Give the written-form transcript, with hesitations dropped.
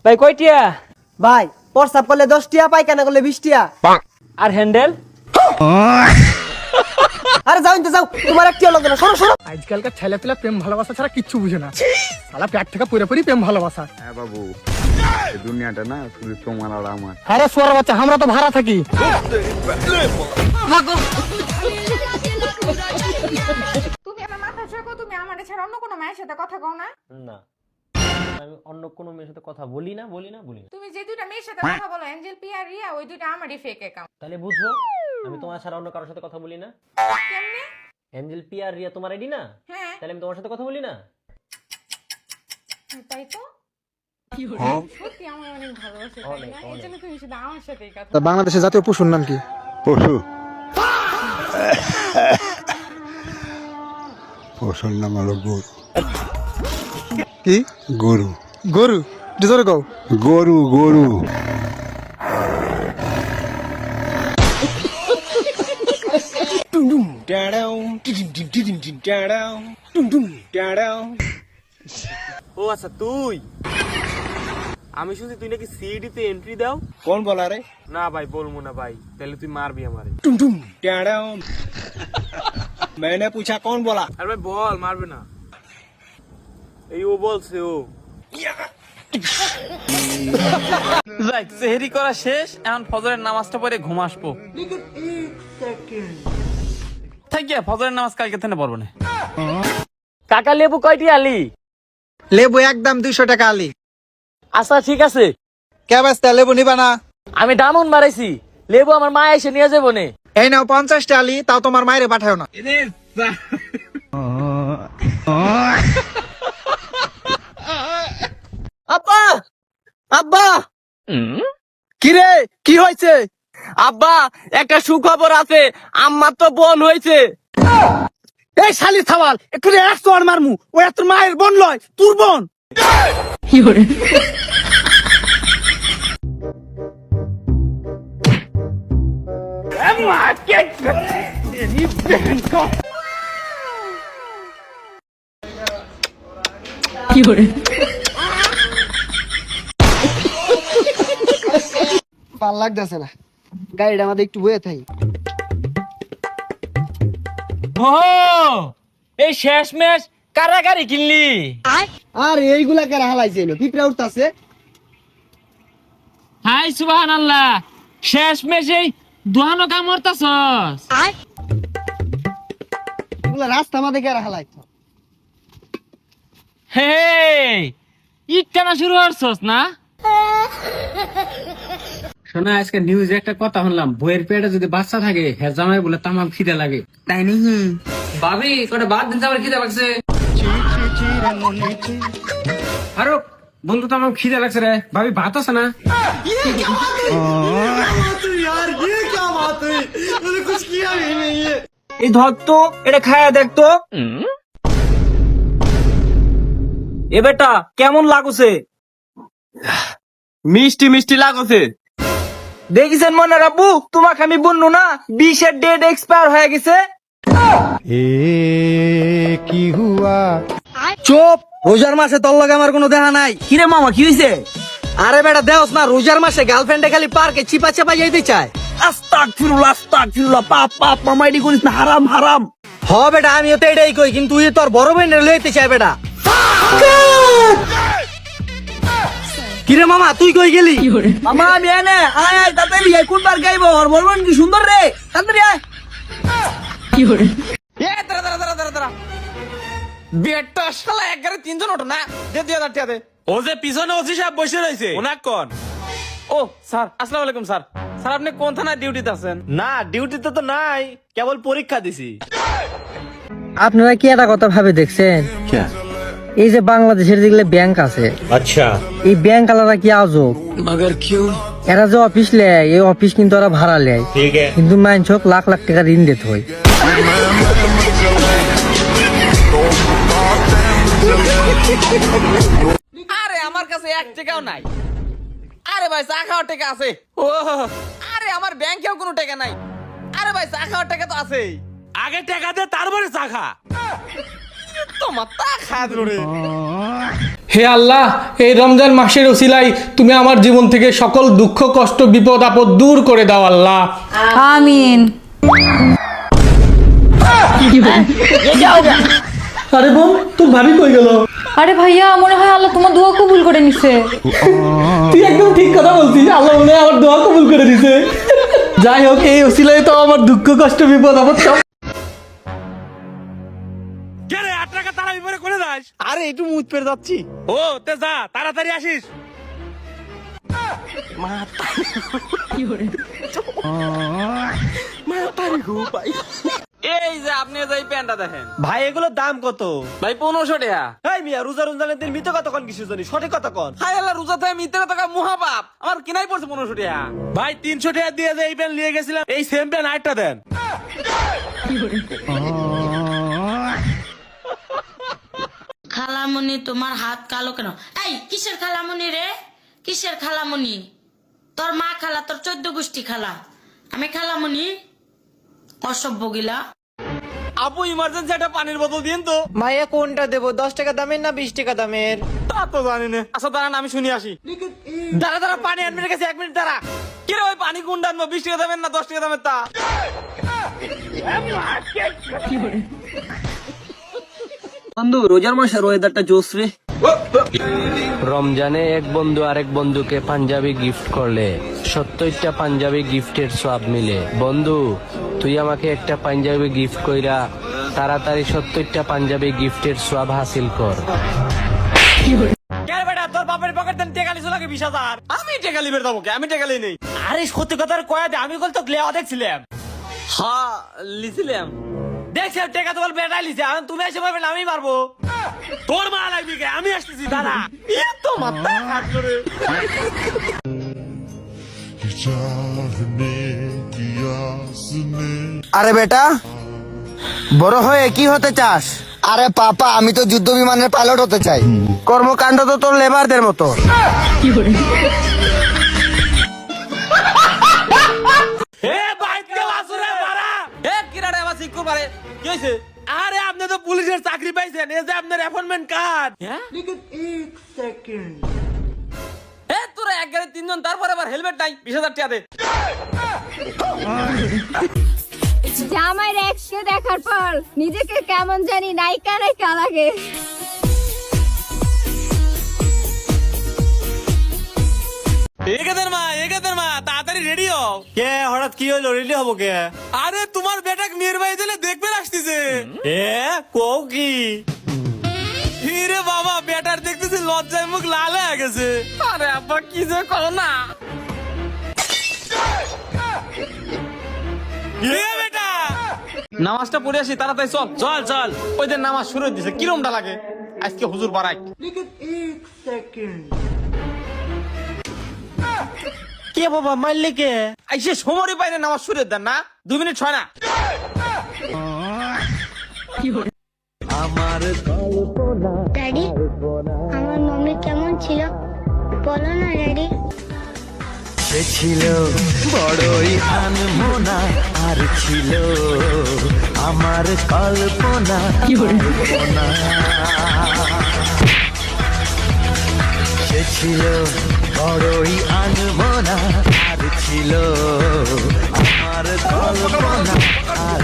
ভাই কয়টিয়া? ভাই প্রস্তাব করলে 10 টিয়া, পায়খানা করলে 20 টিয়া। আর হ্যান্ডেল? আরে যাও ইনতে যাও, তোমার একটিও লাগবে না, সরো সরো। আজকালকার ছেলেপেলা প্রেম ভালোবাসা ছাড়া কিচ্ছু বুঝে না। শালা পেট থেকে পুরোপুরি প্রেম ভালোবাসা। হ্যাঁ বাবু, এই দুনিয়াটা না শুধু তোমার আর আমার। আরে সোয়ার বাচ্চা, আমরা তো ভাড়া থাকি। তুমি আমার মাথা ছুঁয়ে তুমি আমার ছাড়া অন্য কোনো মেয়ের সাথে কথা কও না? না, আমি অন্য কোনো মেয়ের সাথে কথা বলি না। তুমি যে দুইটা মেয়ের সাথে কথা বলো, এঞ্জেল পি আর রিয়া, ওই দুইটা আমারই ফেক অ্যাকাউন্ট। তাহলে বুঝবো আমি তোমার ছাড়া অন্য কারোর সাথে কথা বলি না। কেমনে? এঞ্জেল পি আর রিয়া তোমার আইডি না? হ্যাঁ তাহলে আমি তোমার সাথে কথা বলি না? তাই তো। সত্যি আমার অনেক ভালোবাসে, তাই না? এই জন্য তুমি শুধু আমার সাথেই কথা তা বাংলাদেশের জাতীয় পশুর নাম কি? পশু পশুর নাম হলো গরু। কি? গরু গরু? জোরে কও। গরু গরু। ও আচ্ছা, তুই। আমি শুনছি তুই নাকি সিডি তে এন্ট্রি দাও। कौन बोला रे? না ভাই, বলবো না ভাই, তাহলে তুই মারবি আমারে। मैंने पूछा कौन बोला? আরে ভাই বল, মারবে না। এই ও বলছে ও। যাই, সেহরি করা শেষ, এখন ফজরের নামাজটা পড়ে ঘুম আসবো। থাকিয়া ফজরের নামাজ কালকে থেকে পড়বো না। কাকা লেবু কয়টি আলি? লেবু একদম 200 টাকা আলি। আচ্ছা ঠিক আছে। কে বাস্তা লেবু নিবা না? আমি ডামন মারাইছি, লেবু আমার মা এসে নিয়ে যাবো নে। এই নাও 50 টা আলি, তাও তোমার মায়েরে পাঠাও না। আব্বা, আব্বা। কিরে কি হয়েছে? আব্বা, একটা সুখবর আছে, আম্মা তো বোন হয়েছে। এই শালি থাওয়াল, একটু একশো আর মারমু। ও এত মায়ের বোন লয়, তোর বোন। ভাল লাগতেছে না, গাড়িটা আমাদের একটু বয়ে থাই। ও, এই শেষমেশ কারাগারি কিনলি? আর এইগুলা কারা হালাইছে? পিঁপড়া উঠতাছে। হাই সুবহানাল্লাহ, শেষমেশ এই দুহানো কাম করতাছস। এগুলা রাস্তা আমাদের কারা হালাইছে? হে, ইটানা শুরু করছস না? শোনা, আজকে নিউজে একটা কথা শুনলাম, বইয়ের পেটে যদি বাচ্চা থাকে হের জামাই বলে তামাম খিদে লাগে। তাই নাকি? ভাবি কটা বাদ দিন, আমার খিদে লাগছে। আরো বন্ধু, তামাম খিদে লাগছে রে। ভাবি ভাত আছে না? এই ধর তো, এটা খায়া দেখ তো। এ বেটা, কেমন লাগছে? মিষ্টি মিষ্টি লাগছে। দেখিছেন মনে রাব্বু, তোমাকে আমি বললো না 20 এর ডেট এক্সপায়ার হয়ে গেছে। চুপ, রোজার মাসে তোর লগে আমার কোনো দেখা নাই। কিরে মামা, কি হইছে? আরে বেটা দেওস না, রোজার মাসে গার্লফ্রেন্ডে খালি পার্কে চিপা চাপা যাইতে চায়। আস্তাগফিরুল্লাহ, পাপ মামা, এডি করিস না, হারাম হারাম। হ বেটা, আমিও তো এটাই কই, কিন্তু তুই তোর বড় বোনের লইতে চাই বেটা। কিরে মামা, তুই কই গেলি? মামা আমি এনে, আয় আয় তাড়াতাড়ি আয়, কোনবার গাইবো? আর বলবেন কি সুন্দর রে, তাড়াতাড়ি আয়। দাঁড়া বেটা, শালা একবারে 3 জন ওঠো না, দে 2000 টাকা দে। ও যে পিছনে ওসি সাহেব বসে রয়েছে, ওনাক কোন? ও স্যার, আসসালামু আলাইকুম স্যার। স্যার আপনি কোন থানায় ডিউটিতে আছেন? না, ডিউটিতে তো নাই, কেবল পরীক্ষা দিছি। আপনারা কি একটা কথা ভাবে দেখছেন? এই যে বাংলাদেশের যেগুলো ব্যাংক আছে, अच्छा এই ব্যাংক আলাদা কি আজব। এরা যে অফিস লেয়, এই অফিস কিন্তু ওরা ভাড়া লেয়, ठीक है কিন্তু মাইনছক লাখ লাখ টাকা ঋণ দিতে হয়। আরে আমার কাছে 1 টাকাও নাই। আরে ভাই চা খাওয়ার টাকা আছে। ও আরে আমার ব্যাংকেও কোনো টাকা নাই। আরে ভাই চা খাওয়ার টাকা তো আছেই। আগে টাকা দে, তারপরে চা খা। তোমার তা খায় রে। হে আল্লাহ, এই রমজান মাসের ওসিলায় তুমি আমার জীবন থেকে সকল দুঃখ কষ্ট বিপদ আপদ দূর করে দাও আল্লাহ। আমিন। আরে বোন, তোর ভাবি কই গেল? আরে ভাইয়া, মনে হয় আল্লাহ তোমার দোয়া কবুল করে নিছে। তুই একদম ঠিক কথা বলছিস, আল্লাহ মনে হয় আমার দোয়া কবুল করে দিছে। যাই হোক, এই ওসিলায় তো আমার দুঃখ কষ্ট বিপদ আপদ সব। কে রে 8 টাকা তারা বিপরে করে যাস? আরে একটু মুখ পেরে যাচ্ছি। ও তে যা, তাড়াতাড়ি আসিস। এই যে আপনি যে এই প্যান্টটা দেখেন ভাই এগুলোর দাম কত? ভাই 1500 টাকা। এই মিয়া, রোজা রমজানের দিন মিথ্যা কথা কোন কিছু জানি, সঠিক কথা কোন। হায় আল্লাহ, রোজা থেকে মিথ্যে কথা মহাপাপ। আমার কিনাই পড়ছে 1500 টাকা। ভাই 300 টাকা দিয়ে যে এই প্যান্ট নিয়ে গেছিলাম, এই সেম প্যান্ট আরেকটা দেন। খালামণি, তোমার হাত কালো কেন? এই কিসের খালামণি রে? কিসের খালামণি? তোর মা খালা, তোর 14 গোষ্ঠী খালা। আমি খালামণি? অসভ্য গিলা। আপু ইমার্জেন্সি একটা পানির বোতল দিন তো। ভাইয়া কোনটা দেবো, 10 টাকা দামের না 20 টাকা দামের? তা তো জানি না। আচ্ছা দাঁড়ান, আমি শুনি আসি। দাঁড়া দাঁড়া, পানি আনবে গেছে, 1 মিনিট দাঁড়া। কি রে ওই পানি কোনটা আনবো? 20 টাকা দামের না 10 টাকা দামের? তা বন্ধু, রোজার মাসের ওয়েদারটা জোস রে। রমজানে এক বন্ধু আরেক বন্ধুকে পাঞ্জাবি গিফট করলে 70টা পাঞ্জাবি গিফটের সওয়াব মিলে। বন্ধু, তুই আমাকে একটা পাঞ্জাবি গিফট কইরা তাড়াতাড়ি 70টা পাঞ্জাবি গিফটের সওয়াব হাসিল কর। কে রে বেটা, তোর বাপের পকেট দেন টেকা লিছো নাকি 20,000? আমি টেকা লিবের দেবো কে? আমি টেকা লি নেই। আরে সত্যি কথা কয়া দে, আমি তো লেওয়া দেখছিলাম। হ্যাঁ লিছিলাম। দেখছিলাম টেকা তো বল বেটা লিছে, এখন তুমি এসে বলবেন আমি পারবো। তোর মা লাগবি কে? আমি আসতেছি, দাঁড়া। এত মাথা খাট করে। আরে বেটা, বড় হয়ে কি হতে চাস? আরে পাপা, আমি তো যুদ্ধ বিমানের পাইলট হতে চাই। কর্মকাণ্ড তো তোর লেবারদের মতো। এ বাইতে বাসুরে মারা। এ কিরাড়ে আমার সিকু মারে। কি হইছে? আরে আপনি তো পুলিশের চাকরি পাইছেন, এই যে আপনার অ্যাপয়েন্টমেন্ট কার্ড। হ্যাঁ, লেকিন 1 সেকেন্ড। এ তোরা এক গাড়ি 3 জন, তারপর আবার হেলমেট নাই। 20,000 টাকা দে। জামাইয়ের এক্সকে দেখার পর নিজেকে কেমন জানি নায়িকা নায়িকা লাগে। এগাদের মা তাড়াতাড়ি রেডি হও। কে হঠাৎ কি হইলো? রেডি হবো কে? আরে তোমার বেটা মেয়ের বাড়ি দিলে দেখবে আসতেছে। এ কও কি? হিরে বাবা, বেটার দেখতেছি লজ্জায় মুখ লাল হয়ে গেছে। আরে আব্বা কি যে করো না। বেটা নামাজটা পড়ে আসি, তাড়াতাড়ি চল চল চল। ওই যে নামাজ শুরু হয়ে দিছে, কিরমটা লাগে আজকে হুজুর বারাক। কে বাবা মারলে কে? আইসে সমরই পাইলে নামাজ শুরু দেন না, 2 মিনিট হয় না। ড্যাডি, আমার মাম্মি কেমন ছিল বলো না ড্যাডি। সে ছিল বড়ই আনমনা, আর ছিল আমার কল্পনা। সে ছিল বড়ই আনমনা, আর ছিল আমার কল্পনা আর